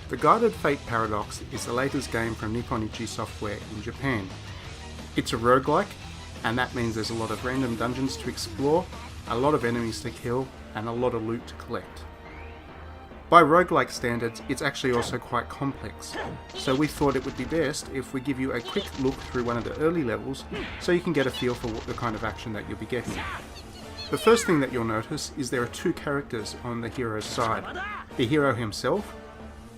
The Guided Fate Paradox is the latest game from Nippon Ichi Software in Japan. It's a roguelike, and that means there's a lot of random dungeons to explore, a lot of enemies to kill, and a lot of loot to collect. By roguelike standards, it's actually also quite complex, so we thought it would be best if we give you a quick look through one of the early levels so you can get a feel for the kind of action that you'll be getting. The first thing that you'll notice is there are two characters on the hero's side, the hero himself,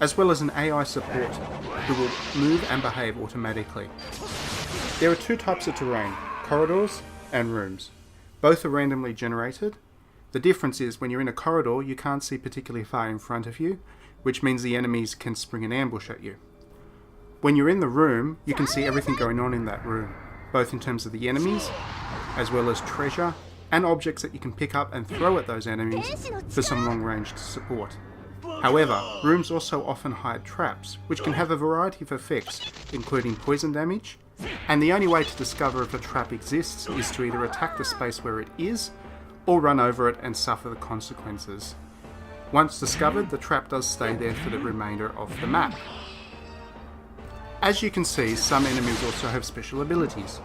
as well as an AI support who will move and behave automatically. There are two types of terrain, corridors and rooms. Both are randomly generated. The difference is when you're in a corridor you can't see particularly far in front of you, which means the enemies can spring an ambush at you. When you're in the room, you can see everything going on in that room, both in terms of the enemies, as well as treasure, and objects that you can pick up and throw at those enemies for some long-range support. However, rooms also often hide traps, which can have a variety of effects, including poison damage, and the only way to discover if a trap exists is to either attack the space where it is, or run over it and suffer the consequences. Once discovered, the trap does stay there for the remainder of the map. As you can see, some enemies also have special abilities.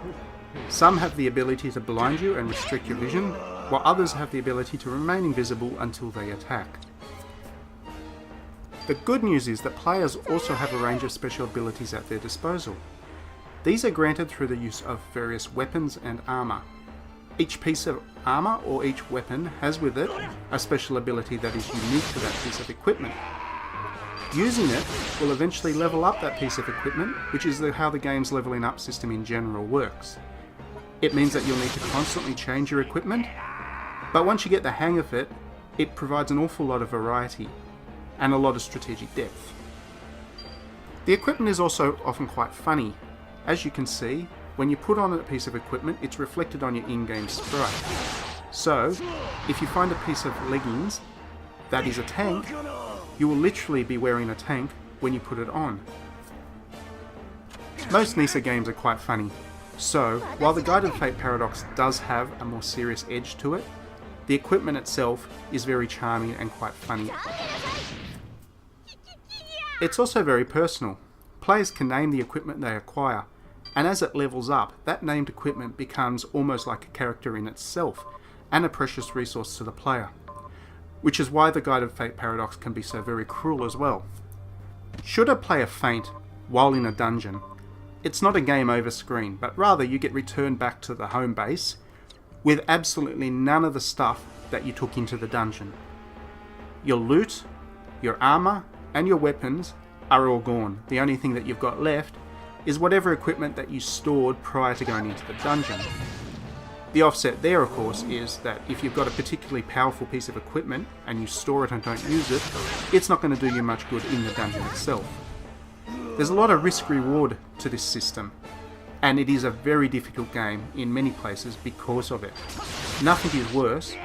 Some have the ability to blind you and restrict your vision, while others have the ability to remain invisible until they attack. The good news is that players also have a range of special abilities at their disposal. These are granted through the use of various weapons and armour. Each piece of armour or each weapon has with it a special ability that is unique to that piece of equipment. Using it will eventually level up that piece of equipment, which is how the game's levelling up system in general works. It means that you'll need to constantly change your equipment, but once you get the hang of it, it provides an awful lot of variety and a lot of strategic depth. The equipment is also often quite funny. As you can see, when you put on a piece of equipment, it's reflected on your in-game sprite. So, if you find a piece of leggings that is a tank, you will literally be wearing a tank when you put it on. Most NISA games are quite funny, so while the Guided Fate Paradox does have a more serious edge to it, the equipment itself is very charming and quite funny. It's also very personal. Players can name the equipment they acquire, and as it levels up, that named equipment becomes almost like a character in itself, and a precious resource to the player. Which is why the Guided Fate Paradox can be so very cruel as well. Should a player faint while in a dungeon, it's not a game over screen, but rather you get returned back to the home base with absolutely none of the stuff that you took into the dungeon. Your loot, your armour, and your weapons are all gone. The only thing that you've got left is whatever equipment that you stored prior to going into the dungeon. The offset there, of course, is that if you've got a particularly powerful piece of equipment and you store it and don't use it, it's not going to do you much good in the dungeon itself. There's a lot of risk-reward to this system, and it is a very difficult game in many places because of it. Nothing is worse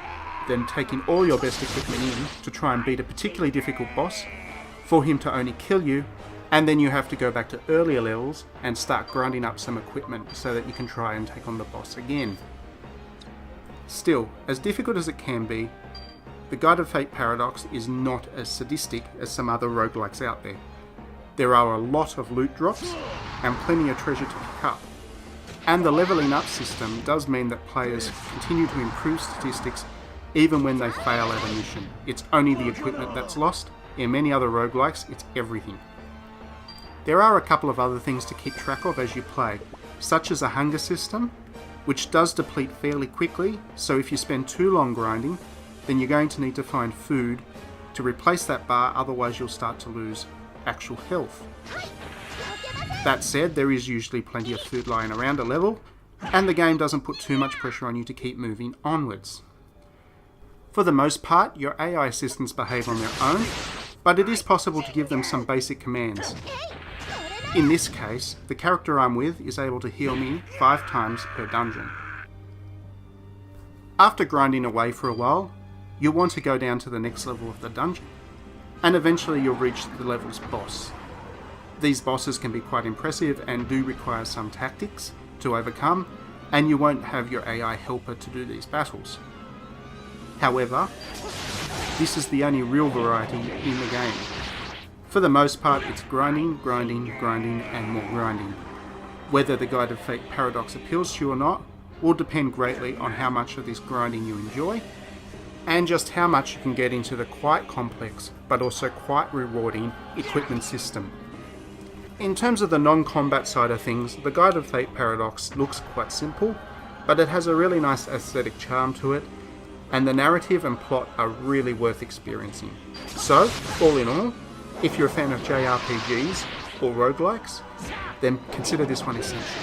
than taking all your best equipment in to try and beat a particularly difficult boss, for him to only kill you, and then you have to go back to earlier levels and start grinding up some equipment so that you can try and take on the boss again. Still, as difficult as it can be, the Guided Fate Paradox is not as sadistic as some other roguelikes out there. There are a lot of loot drops and plenty of treasure to pick up. And the levelling up system does mean that players continue to improve statistics even when they fail at a mission. It's only the equipment that's lost. In many other roguelikes, it's everything. There are a couple of other things to keep track of as you play, such as a hunger system, which does deplete fairly quickly, so if you spend too long grinding, then you're going to need to find food to replace that bar, otherwise you'll start to lose actual health. That said, there is usually plenty of food lying around a level, and the game doesn't put too much pressure on you to keep moving onwards. For the most part, your AI assistants behave on their own, but it is possible to give them some basic commands. In this case, the character I'm with is able to heal me 5 times per dungeon. After grinding away for a while, you'll want to go down to the next level of the dungeon, and eventually you'll reach the level's boss. These bosses can be quite impressive and do require some tactics to overcome, and you won't have your AI helper to do these battles. However, this is the only real variety in the game. For the most part, it's grinding, grinding, grinding, and more grinding. Whether the Guide of Fate Paradox appeals to you or not will depend greatly on how much of this grinding you enjoy, and just how much you can get into the quite complex, but also quite rewarding equipment system. In terms of the non-combat side of things, the Guide of Fate Paradox looks quite simple, but it has a really nice aesthetic charm to it, and the narrative and plot are really worth experiencing. So, all in all, if you're a fan of JRPGs or roguelikes, then consider this one essential.